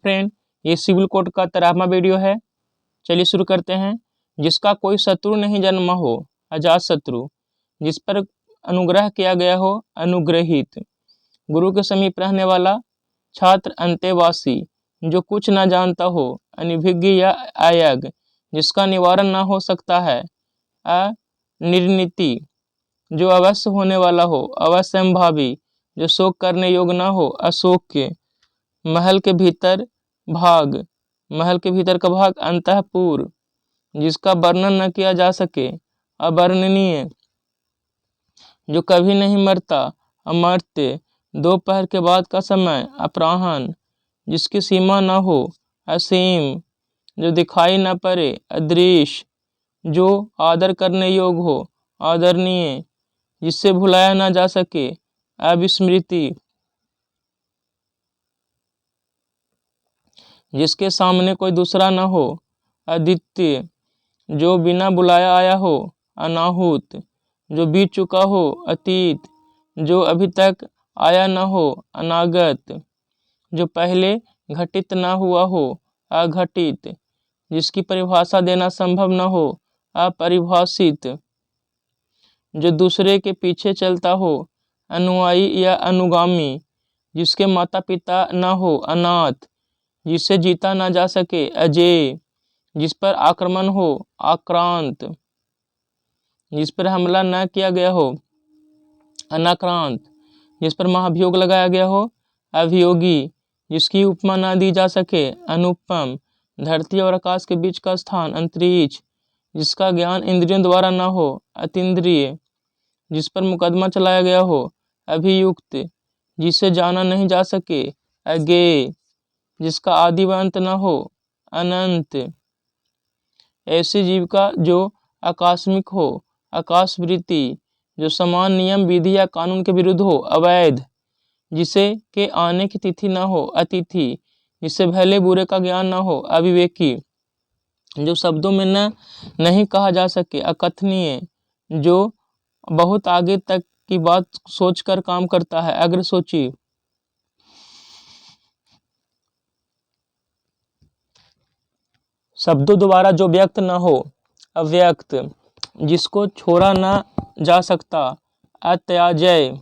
Friend, ये civil code का 13वां video है। चलिए शुरू करते हैं। जिसका कोई शत्रु नहीं जन्मा हो, अजात शत्रु, जिस पर अनुग्रह किया गया हो, अनुग्रहित, गुरु के समीप रहने वाला, छात्र अंतेवासी, जो कुछ न जानता हो, अनिभिज्ञ या अयज्ञ, जिसका निवारण न हो सकता है, अनिर्णिति, जो अवश्य होने वाला हो, अवश्यंभावी, जो शोक करने योग्य न हो, अशोक्य, महल के भीतर भाग, महल के भीतर का भाग, अंतःपुर, जिसका वर्णन न किया जा सके, अवर्णनीय, जो कभी नहीं मरता, अमर्त्य, दोपहर के बाद का समय, अपराह्न, जिसकी सीमा न हो, असीम, जो दिखाई न पड़े, अदृश्य, जो आदर करने योग्य हो, आदरणीय, जिससे भुलाया न जा सके, अविस्मृति, जिसके सामने कोई दूसरा न हो, अद्वितीय, जो बिना बुलाया आया हो, अनाहुत, जो बीत चुका हो, अतीत, जो अभी तक आया न हो, अनागत, जो पहले घटित न हुआ हो, अघटित, जिसकी परिभाषा देना संभव न हो, अपरिभाषित, जो दूसरे के पीछे चलता हो, अनुयायी या अनुगामी, जिसके माता पिता न हो, अनाथ, जिससे जीता न जा सके, अजेय, जिस पर आक्रमण हो, आक्रांत, जिस पर हमला न किया गया हो, अनाक्रांत, जिस पर महाभियोग लगाया गया हो, अभियोगी, जिसकी उपमा न दी जा सके, अनुपम, धरती और आकाश के बीच का स्थान, अंतरिक्ष, जिसका ज्ञान इंद्रियों द्वारा न हो, अतीन्द्रिय, जिस पर मुकदमा चलाया गया हो, अभियुक्त, जिसे जाना नहीं जा सके, अज्ञेय, जिसका आदि व अंत न हो, अनंत, ऐसे जीव का जो आकस्मिक हो, आकाशवृत्ति, जो समान नियम विधि या कानून के विरुद्ध हो, अवैध, जिसे के आने की तिथि न हो, अतिथि, जिससे भले बुरे का ज्ञान न हो, अविवेकी, जो शब्दों में नहीं कहा जा सके, अकथनीय, जो बहुत आगे तक की बात सोचकर काम करता है, अग्रसोची, शब्दों द्वारा जो व्यक्त न हो, अव्यक्त, जिसको छोड़ा न जा सकता, अत्याजय,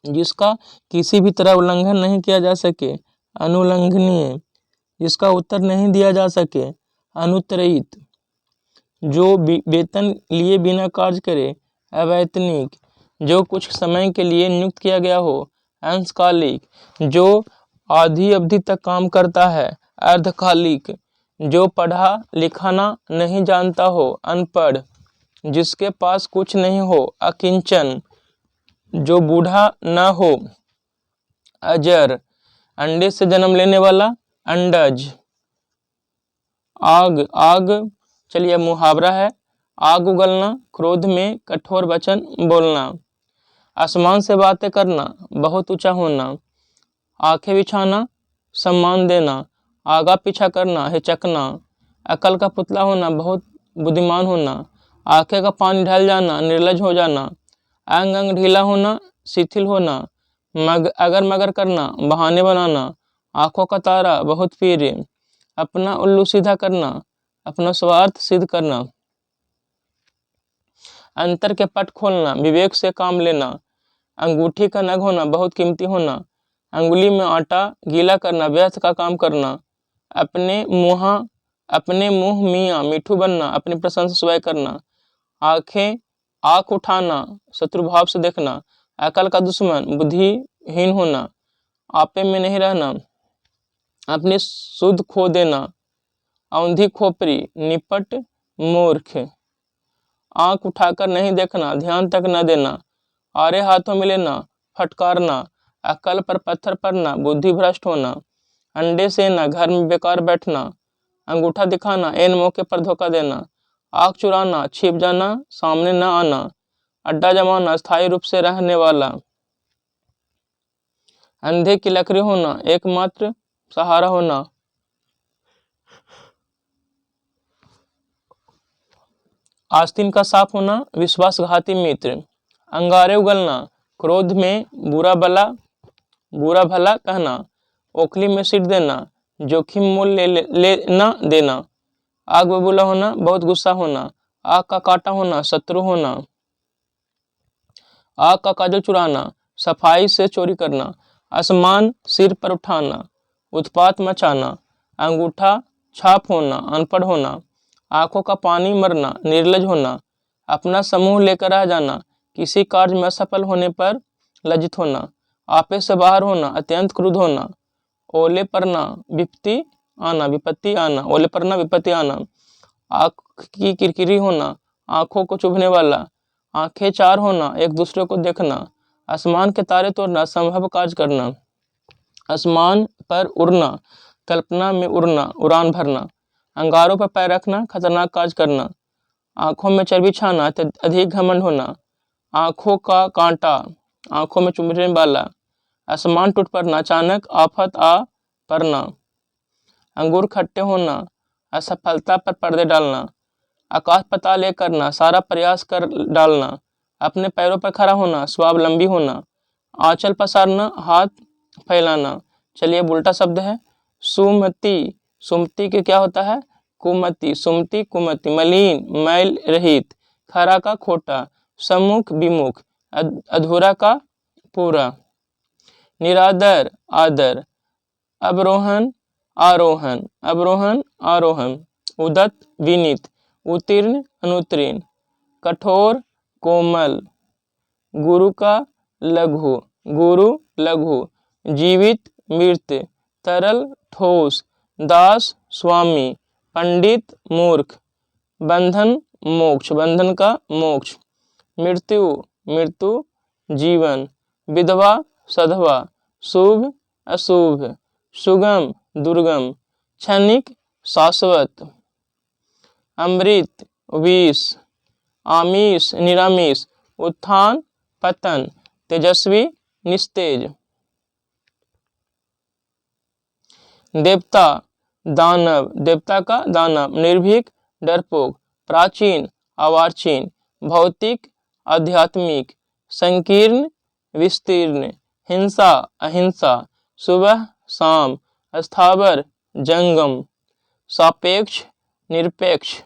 जिसका किसी भी तरह उल्लंघन नहीं किया जा सके, अनुल्लंघनीय, जिसका उत्तर नहीं दिया जा सके, अनुत्तरित, जो वेतन लिए बिना कार्य करे, अवैतनिक, जो कुछ समय के लिए नियुक्त किया गया हो, अंशकालिक, जो आधी अवधि तक काम करता है, अर्धकालिक, जो पढ़ा लिखाना नहीं जानता हो, अनपढ़, जिसके पास कुछ नहीं हो, अकिंचन, जो बूढ़ा न हो, अजर, अंडे से जन्म लेने वाला, अंडज, आग, आग, चलिए मुहावरा है, आग उगलना, क्रोध में कठोर वचन बोलना, आसमान से बातें करना, बहुत ऊंचा होना, आंखें बिछाना, सम्मान देना, आगा पीछा करना, हिचकना, अकल का पुतला होना, बहुत बुद्धिमान होना, आंखें का पानी ढल जाना, निर्लज हो जाना, अंग अंग ढीला होना, शिथिल होना, अगर मगर करना, बहाने बनाना, आंखों का तारा, बहुत पीर, अपना उल्लू सीधा करना, अपना स्वार्थ सिद्ध करना, अंतर के पट खोलना, विवेक से काम लेना, अंगूठी का नग होना, बहुत कीमती होना, अंगुली में आटा गीला करना, व्यर्थ का काम करना, अपने मुंह मियाँ मिठू बनना, अपनी प्रशंसा स्वयं करना, आंख उठाना, शत्रुभाव से देखना, अकल का दुश्मन, बुद्धिहीन होना, आपे में नहीं रहना, अपनी सुध खो देना, औंधी खोपड़ी, निपट मूर्ख, आंख उठाकर नहीं देखना, ध्यान तक न देना, आरे हाथों में लेना, फटकारना, अकल पर पत्थर पड़ना, बुद्धि भ्रष्ट होना, अंडे सेना, घर में बेकार बैठना, अंगूठा दिखाना, एन मौके पर धोखा देना, आँख चुराना, छिप जाना, सामने न आना, अड्डा जमाना, स्थायी रूप से रहने वाला, अंधे की लकड़ी होना, एकमात्र सहारा होना, आस्तीन का साफ होना, विश्वासघाती मित्र, अंगारे उगलना, क्रोध में बुरा भला कहना, ओखली में सीट देना, जोखिम मूल्य लेना देना, आग बबूला होना, बहुत गुस्सा होना, आग का काटा होना, शत्रु होना, आग का काजल चुराना, सफाई से चोरी करना, आसमान सिर पर उठाना, उत्पात मचाना, अंगूठा छाप होना, अनपढ़ होना, आंखों का पानी मरना, निर्लज होना, अपना समूह लेकर रह जाना, किसी कार्य में असफल होने पर लज्जित होना, आपे से बाहर होना, अत्यंत क्रुद्ध होना, ओले पड़ना, विपत्ति आना, ओले पड़ना विपत्ति आना, आँख की किरकिरी होना, आंखों को चुभने वाला, आंखें चार होना, एक दूसरे को देखना, आसमान के तारे तोड़ना, संभव कार्य करना, आसमान पर उड़ना, कल्पना में उड़ना, उड़ान भरना, अंगारों पर पैर रखना, खतरनाक कार्य करना, आंखों में चर्बी छाना, अधिक घमंड होना, आंखों का कांटा, आंखों में चुभने वाला, आसमान टूट पड़ना, अचानक आफत आ पड़ना, अंगूर खट्टे होना, असफलता पर पर्दे डालना, आकाश पाताल एक करना, सारा प्रयास कर डालना, अपने पैरों पर खड़ा होना, स्वावलंबी होना, आंचल पसारना, हाथ फैलाना। चलिए अब उल्टा शब्द है सुमति। सुमति के क्या होता है? कुमति, सुमति कुमति, मलिन मैल रहित, खरा का खोटा, सम्मुख विमुख, अधूरा का पूरा, निरादर आदर, अवरोहन आरोहण, अवरोहन आरोहण, उदत विनीत, उत्तीर्ण अनुत्तीर्ण, कठोर कोमल, गुरु का लघु, गुरु लघु, जीवित मृत, तरल ठोस, दास स्वामी, पंडित मूर्ख, बंधन मोक्ष, बंधन का मोक्ष, मृत्यु मृत्यु जीवन, विधवा सधवा, शुभ अशुभ, सुगम दुर्गम, क्षणिक शाश्वत, अमृत विष, आमिष निरामिष, उत्थान पतन, तेजस्वी निस्तेज, देवता दानव, देवता का दानव, निर्भीक डरपोक, प्राचीन अर्वाचीन, भौतिक आध्यात्मिक, संकीर्ण विस्तीर्ण, हिंसा अहिंसा, सुबह शाम, स्थावर जंगम, सापेक्ष निरपेक्ष,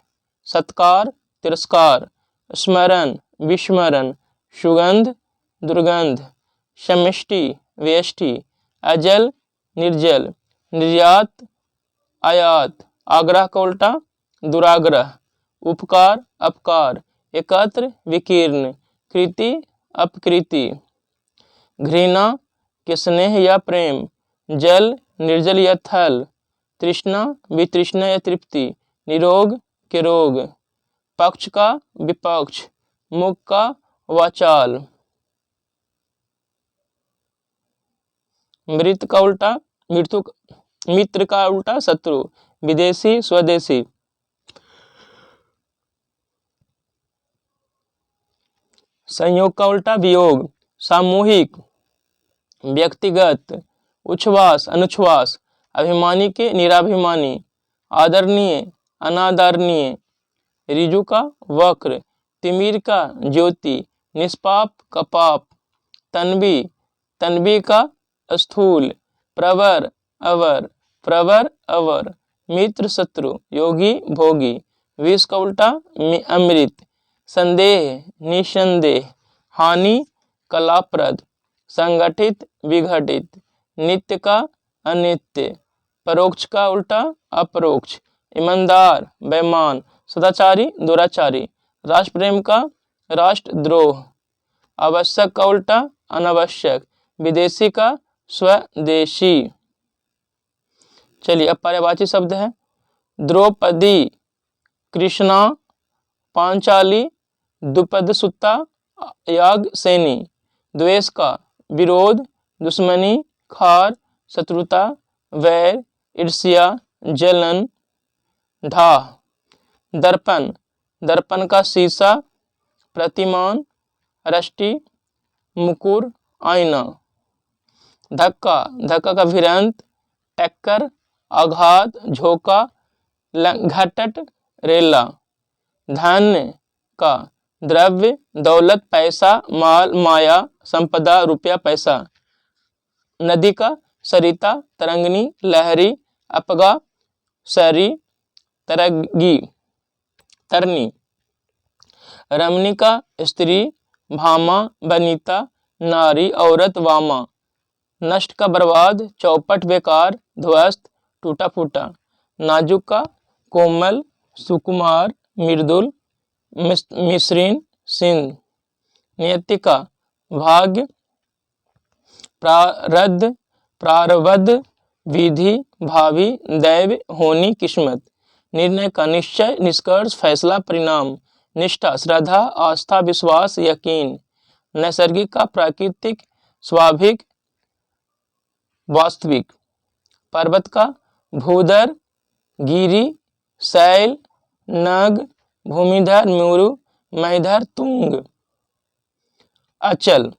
सत्कार तिरस्कार, स्मरण विस्मरण, सुगंध दुर्गंध, समष्टि व्यष्टि, अजल निर्जल, निर्यात आयात, आग्रह का उल्टा दुराग्रह, उपकार अपकार, एकत्र विकीर्ण, कृति अपकृति, घृणा के स्नेह या प्रेम, जल निर्जल या थल, तृष्णा वितृष्णा या तृप्ति, निरोग के रोग, पक्ष का विपक्ष, मुख का वाचाल, मृत का उल्टा मृत्यु, मित्र का उल्टा शत्रु, विदेशी स्वदेशी, संयोग का उल्टा वियोग, सामूहिक व्यक्तिगत, उच्छ्वास अनुच्छ्वास, अभिमानी के निराभिमानी, आदरणीय अनादरणीय, ऋजु का वक्र, तिमिर का ज्योति, निष्पाप का पाप, तन्वी तन्वी का स्थूल, प्रवर अवर, मित्र शत्रु, योगी भोगी, विष का उल्टा अमृत, संदेह निसंदेह, हानि कलाप्रद, संगठित विघटित, नित्य का अनित्य, परोक्ष का उल्टा अपरोक्ष, ईमानदार बेईमान, सदाचारी दुराचारी, राष्ट्र प्रेम का राष्ट्रद्रोह, आवश्यक का उल्टा अनावश्यक, विदेशी का स्वदेशी। चलिए अब पर्यायवाची शब्द है द्रौपदी, कृष्णा, पांचाली, द्रुपद सुता, याग सैनी, द्वेष का विरोध दुश्मनी, खार शत्रुता, वैर ईर्ष्या जलन, ढाह, दर्पण दर्पण का शीशा, प्रतिमान रष्टि, मुकुर आईना, धक्का धक्का का भिरंत, टक्कर आघात झोंका, घटट रेला, धन्य का द्रव्य दौलत पैसा माल माया संपदा रुपया पैसा, नदी का सरिता तरंगिनी लहरी अपगा, सरी, तरगी, तरनी, रमणिका स्त्री, भामा, बनीता, नारी, औरत, वामा, नष्ट का बर्बाद, चौपट, बेकार, ध्वस्त, टूटा फूटा, नाजुक का कोमल, सुकुमार, मृदुल, मिश्रीन, सिंध, नियति का भाग्य, प्रारब्ध, प्रारब्ध, विधि, भावी, दैव, होनी, किस्मत, निर्णय का निश्चय, निष्कर्ष, फैसला, परिणाम, निष्ठा, श्रद्धा, आस्था, विश्वास, यकीन, नैसर्गिक का प्राकृतिक, स्वाभाविक, वास्तविक, पर्वत का भूधर, गिरी, शैल, नग, भूमिधर, मेरु, महीधर, तुंग, अचल,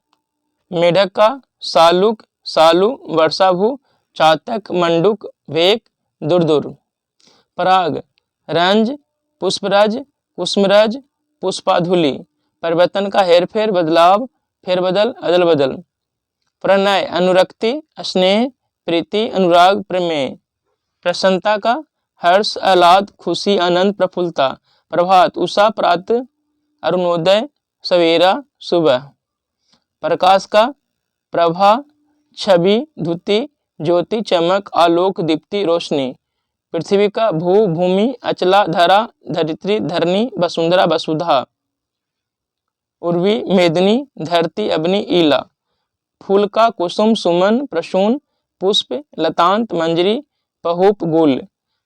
मेढक का सालुक, सालु, वर्षाभू, चातक, मंडूक, वेक, दुर्दुर, पराग, रंज, पुष्परज, कुसुमरज, पुष्पाधुली, परिवर्तन का हेरफेर, बदलाव, फेरबदल, अदल बदल, प्रणय, अनुरक्ति, स्नेह, प्रीति, अनुराग, प्रमेय, प्रसन्नता का हर्ष, आह्लाद, खुशी, आनंद, प्रफुल्लता, प्रभात, उषा, प्रातः, अरुणोदय, सवेरा, सुबह, प्रकाश का प्रभा, छवि, द्युति, ज्योति, चमक, आलोक, दीप्ति, रोशनी, पृथ्वी का भू, भूमि, अचला, धरा, धरित्री, धरनी, वसुंधरा, वसुधा, उर्वी, मेदिनी, धरती, अग्नि, ईला, फूल का कुसुम, सुमन, प्रसून, पुष्प, लतांत, मंजरी, पहुप, गुल,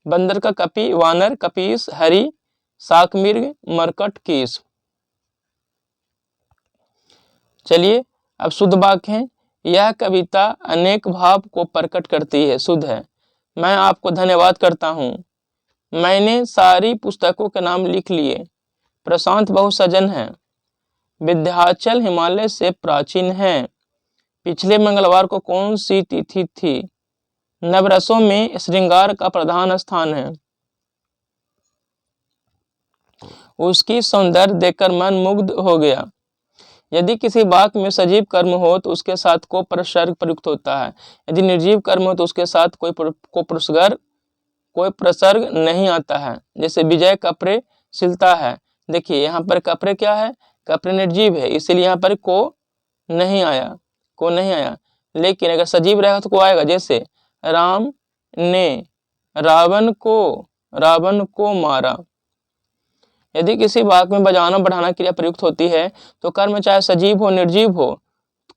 बंदर का कपि, वानर, कपीस, हरि, शाक मिर्ग, मरकट, कीस। चलिए अब शुद्ध वाक्य है। यह कविता अनेक भाव को प्रकट करती है। शुद्ध है। मैं आपको धन्यवाद करता हूँ। मैंने सारी पुस्तकों के नाम लिख लिए। प्रशांत बहुत सजन है। विंध्याचल हिमालय से प्राचीन है। पिछले मंगलवार को कौन सी तिथि थी? नवरसों में श्रृंगार का प्रधान स्थान है। उसकी सौंदर्य देखकर मन मुग्ध हो गया। यदि किसी वाक्य में सजीव कर्म हो तो उसके साथ को प्रसर्ग प्रयुक्त होता है। यदि निर्जीव कर्म हो तो उसके साथ कोई प्रसर्ग नहीं आता है। जैसे विजय कपड़े सिलता है। देखिए यहाँ पर कपड़े क्या है? कपड़े निर्जीव है, इसलिए यहाँ पर को नहीं आया। लेकिन अगर सजीव रहेगा तो को आएगा। जैसे राम ने रावण को मारा। यदि किसी वाक्य में बजाना बढ़ाना क्रिया प्रयुक्त होती है तो कर्म चाहे सजीव हो निर्जीव हो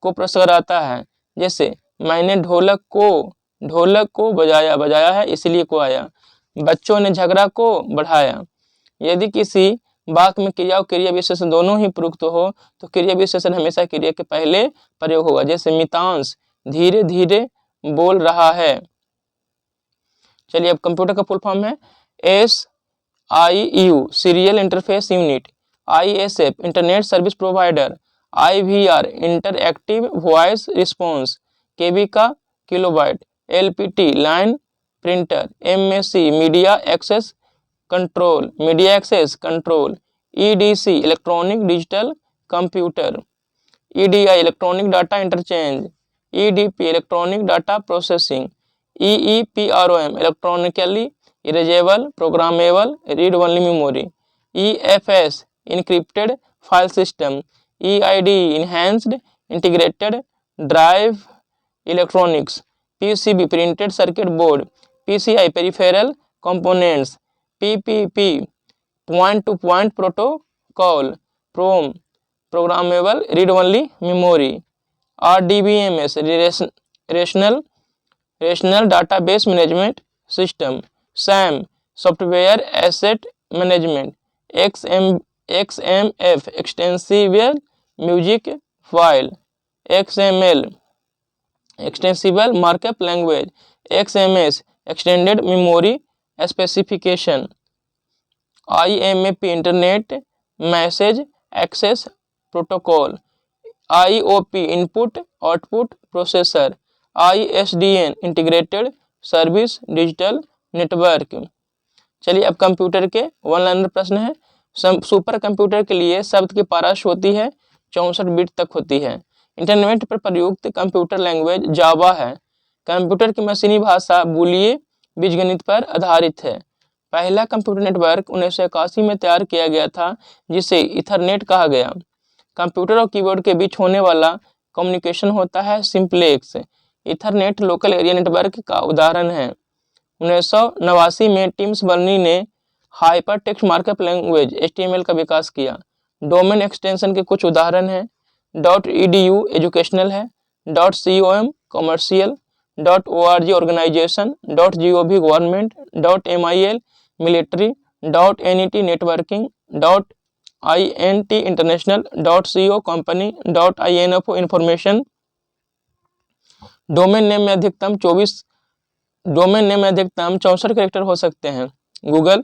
को प्रसर्ग आता है। जैसे मैंने ढोलक को बजाया है, इसलिए को आया। बच्चों ने झगड़ा को बढ़ाया। यदि किसी वाक्य में क्रिया और क्रिया विशेषण दोनों ही प्रयुक्त हो तो क्रिया विशेषण हमेशा क्रिया के पहले प्रयोग होगा। जैसे मितांश धीरे धीरे बोल रहा है। चलिए अब कंप्यूटर का फुल फॉर्म है SIU serial interface unit, ISF internet service provider, IVR interactive voice response, KB का kilobyte, LPT line printer, MAC media access control, EDC electronic digital computer, EDI electronic data interchange, EDP electronic data processing, EEPROM electronically erasable programmable read only memory, EFS encrypted file system, EID enhanced integrated drive electronics, PCB printed circuit board, PCI peripheral components, PPP point to point protocol, PROM programmable read only memory, RDBMS rational database management system, SAM software asset management, XMF extensible music file, XML extensible markup language, XMS extended memory specification, IMAP internet message access protocol, IOP input output processor, ISDN integrated service digital network. चलिए अब computer के one liner प्रश्न है। Super computer के लिए शब्द की पारस होती है 64 बिट तक होती है। इंटरनेट पर प्रयुक्त कंप्यूटर लैंग्वेज जावा है। कंप्यूटर की मशीनी भाषा बूलियन बीजगणित पर आधारित है। पहला कंप्यूटर नेटवर्क 1981 में तैयार किया गया था, जिसे इथरनेट कहा गया। कंप्यूटर और कीबोर्ड के बीच होने वाला कम्युनिकेशन होता है simplex. Ethernet local area network का उदाहरण है। 1989 में टिम्स बर्नी ने hyper text markup language HTML का विकास किया। डोमेन एक्सटेंशन के कुछ उदाहरण हैं। .edu एजुकेशनल है, .com commercial, .org organisation, .gov government, .mil military, .net networking, .int international, .co company, .info information. Domain name में अधिकतम 64 कैरेक्टर हो सकते हैं। Google,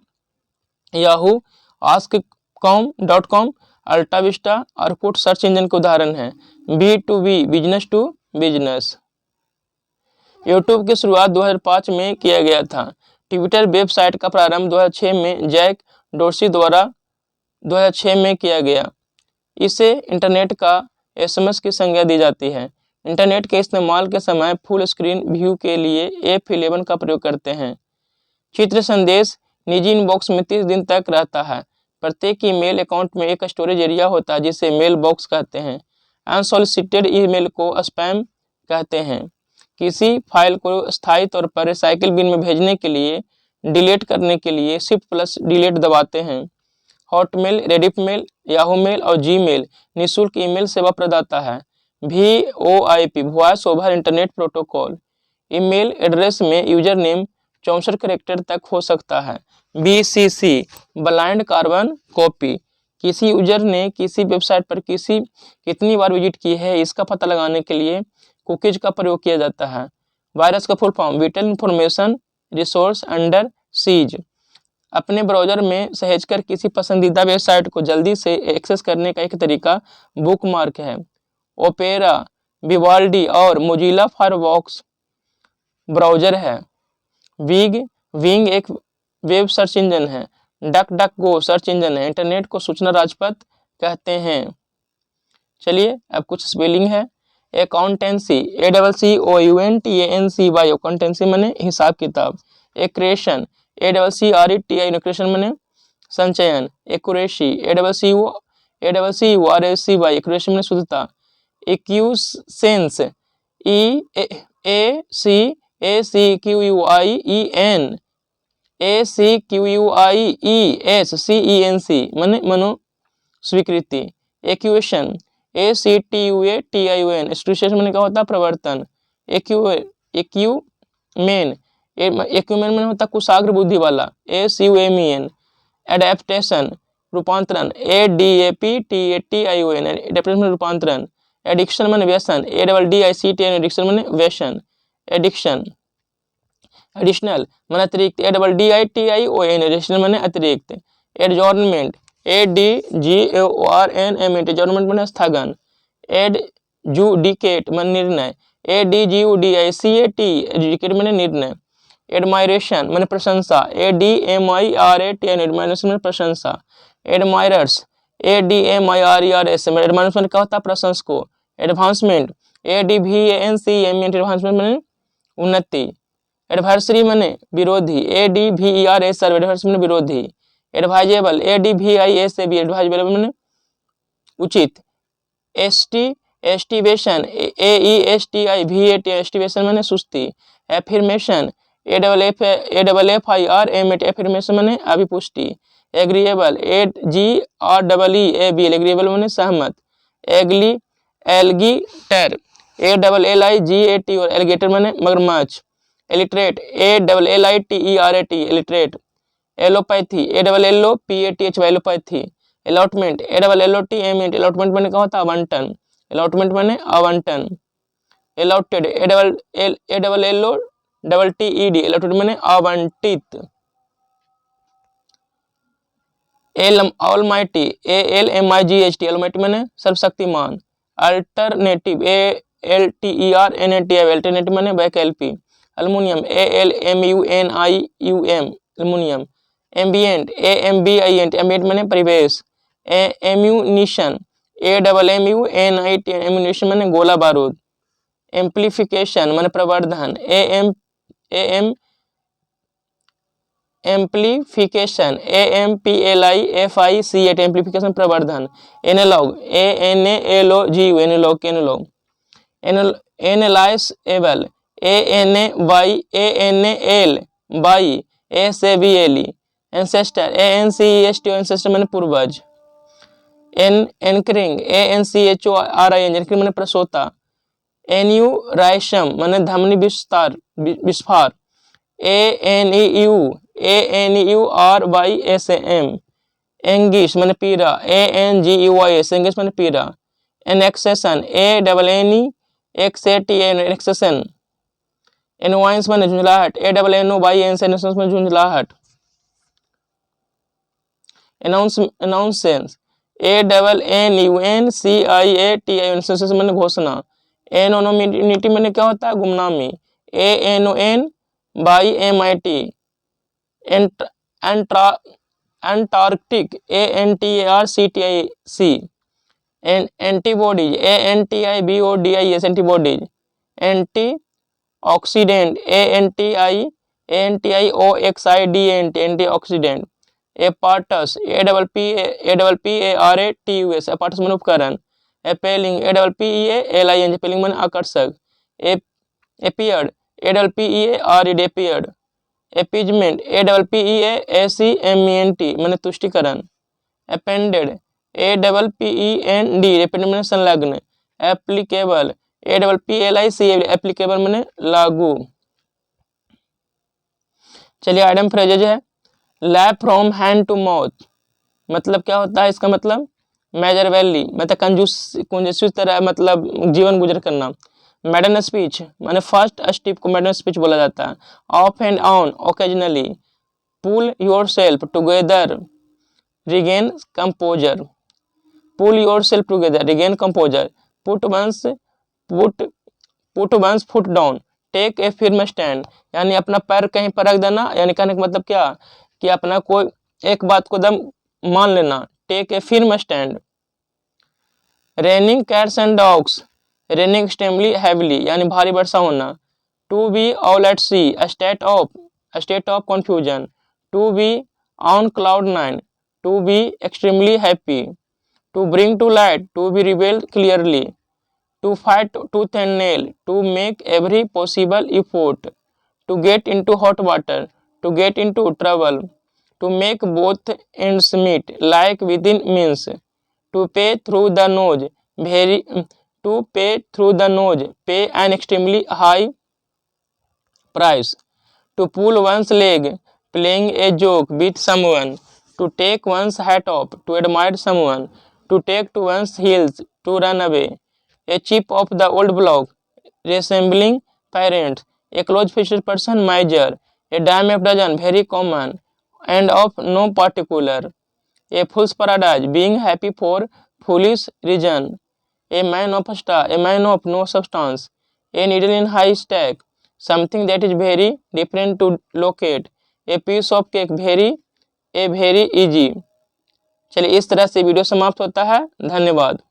Yahoo, ask.com, AltaVista, Orkut search engine के उदाहरण हैं। B2B business to business. YouTube की शुरुआत 2005 में किया गया था। ट्विटर वेबसाइट का प्रारंभ 2006 में जैक डोर्सी द्वारा 2006 में किया गया। इसे इंटरनेट का SMS की संज्ञा दी जाती है। इंटरनेट के इस्तेमाल के समय फुल स्क्रीन व्यू के लिए F11 का प्रयोग करते हैं। चित्र संदेश निजी इनबॉक्स में 30 दिन तक रहता है। प्रत्येक ईमेल अकाउंट में एक स्टोरेज एरिया होता है, जिसे मेल बॉक्स कहते हैं। अनसॉलिसिटेड ईमेल को स्पैम कहते हैं। किसी फाइल को स्थायी तौर पर रिसाइकिल बिन में भेजने के लिए डिलीट करने के लिए Shift+Delete दबाते हैं। हॉटमेल, रेडिफमेल, याहू मेल और जीमेल निःशुल्क ईमेल सेवा प्रदाता है। VoIP voice over internet protocol. Email address में यूजर नेम 64 कैरेक्टर तक हो सकता है। BCC blind carbon copy. किसी यूजर ने किसी वेबसाइट पर कितनी बार विजिट की है, इसका पता लगाने के लिए कुकीज का प्रयोग किया जाता है। वायरस का full form whittle information resource under seize. अपने ब्राउजर में सहेजकर किसी पसंदीदा वेबसाइट को जल्दी से एक्सेस करने का एक तरीका बुकमार्क है। ओपेरा, विवाल्डी और मोजिला फायरफॉक्स ब्राउजर है। विंग एक वेब सर्च इंजन है। डक-डक-गो सर्च इंजन है। इंटरनेट को सूचना राजपथ कहते हैं। चलिए अब कुछ स्पेलिंग है। अकाउंटेंसी, ACCOUNTANCY अकाउंटेंसी माने हिसाब किताब। एक्रेशन, ACCRETI माने संचयन। एक्यूरेसी, ACCURACY एक्यूरेसी माने शुद्धता। एक्यूसेंस, ACQUIEN माने मनो स्वीकृति। एक्यूएशन, ACTUATION एस्टूशन माने क्या होता है प्रवर्तन। एक्यूमेन माने होता कुशाग्र बुद्धि वाला। ACUMEN एडेप्टेशन रूपांतरण। ADAPTATION एडेप्टेशन माने रूपांतरण। एडिक्शन माने व्यसन। ADDICTN एडिक्शन माने व्यसन। एडिक्शन। एडिशनल माने अतिरिक्त। ADDITION एडिशनल माने अतिरिक्त। एडजॉर्नमेंट, ADGORNMENT एडजॉर्नमेंट माने स्थगन। एडजुडिकेट माने निर्णय। ADGUDICAT एडजुडिकेट माने निर्णय। एडमायरेशन माने प्रशंसा। ADMIRATN एडमायरेशन माने प्रशंसा। एडमायरर्स, ADMIRERS एडमायरर्स माने क्या होता है प्रशंसकों। एडवांसमेंट, ADVANCEMENT एडवांसमेंट माने उन्नति। एडवर्सरी माने विरोधी। ADVERS एडवर्सरी माने विरोधी। एडवाइजेबल, ADVISAB एडवाइजेबल माने उचित। एस्टिवेशन, AESTIVAT एस्टिवेशन माने सुस्ती। एफर्मेशन, AFFIRMAT एफर्मेशन माने अभिपुष्टि। एग्रीएबल, AGREEABL एग्रीएबल माने सहमत। एल्गिटर, ALLIGAT और एलिगेटर माने मगरमच्छ। Alliterate, ALLITERAT alliterate. Allopathy, ALLOPATH allopathy. Allotment, ALLOTMENT allotment माने क्या होता है आवंटन। अलॉटमेंट माने आवंटन। अलॉटेड, ALLOTTED अलॉटेड माने आवंटित। ऑलमाइटी, ALMIGHT ऑलमाइटी माने सर्वशक्तिमान। अल्टरनेटिव, ALTERNATIV अल्टरनेटिव माने वैकल्पिक। Aluminium, ALMUNIUM aluminium. Ambient, AMBIENT ambient माने परिवेश। एम्यूनिशन, AMMUNIT एम्यूनिशन माने गोला बारूद। एम्प्लीफिकेशन माने प्रवर्धन। एम्प्लीफिकेशन, AMPLIFICAT, एम्प्लीफिकेशन प्रवर्धन। Analogue, ANALOG, analogue, analogue. Analysable, ANAYANALBASABLE। Ancestor, ANCESTO, ancestor मैंने पूर्वज। एनकरिंग, ANCHORING, एनकरिंग मैंने प्रसोता। एन्यूराइसम मैंने धमनी विस्तार, विस्फार। ANEURYSM, एंगिश मैंने पीड़ा। ANGUIS, एंगिश मैंने पीड़ा। Annexation, ANNEXATION, annexation. एनवाइंस मैंने झुंझलाहट। ANNOYNS, में झुंझलाहट। अनाउंसेंस, ANNUNCIATI, मैंने घोषणा। एनोनिमिटी मैंने क्या होता है, गुमनामी। ANONYMIT, Antarctic, ANTARCTIC। Antibodies, ANTIBODIS, antibodies. Antioxidant, ANTIOXIDENT, antioxidant. Apparatus, APPARATUS, apparatus मैंने उपकरण। एपेलिंग, APPEALING, एपेलिंग मैंने आकर्षक। Appeared, APPEARED, appeared. Appeasement, APPEACMENT, मैंने तुष्टिकरण। अपेंडेड, APPEND, एपेंडेड मैंने संलग्न। एप्लीकेबल, APPLICABLE, एप्लीकेबल मैंने लागू। चलिए आइटम फ्रेजेज है। Lap from hand to mouth, मतलब क्या होता है, इसका मतलब मेजर वैली, मतलब कंजूस तरह, मतलब जीवन गुजर करना। मैडन स्पीच माने फर्स्ट स्टेप को मैडन स्पीच बोला जाता है। Off and on, occasionally. Pull yourself together, regain composure. Pull yourself together, regain composure. Put one's foot down, take a firm stand, यानी अपना पैर कहीं पर रख देना, यानी कहने का मतलब क्या कि अपना कोई एक बात को दम मान लेना। Take a firm stand. Raining cats and dogs, raining extremely heavily, यानी भारी वर्षा होना। To be all at sea, state of confusion. To be on cloud nine, to be extremely happy. To bring to light, to be reveal clearly. To fight tooth and nail, to make every possible effort. To get into hot water, to get into trouble. To make both ends meet, like within means. To पे through the nose, pay an extremely high price. To pull one's leg, playing a joke with someone. To take one's hat off, to admire someone. To take to one's heels, to run away. A chip of the old block, resembling parents. A close-fisted person, miser. A dime a dozen, very common, and of no particular. A fool's paradise, being happy for foolish reason. A man of a star, a man of no substance. A needle in high stack, something that is very different to locate. A piece of cake, very easy. चलिए इस तरह से video समाप्त होता है। धन्यवाद।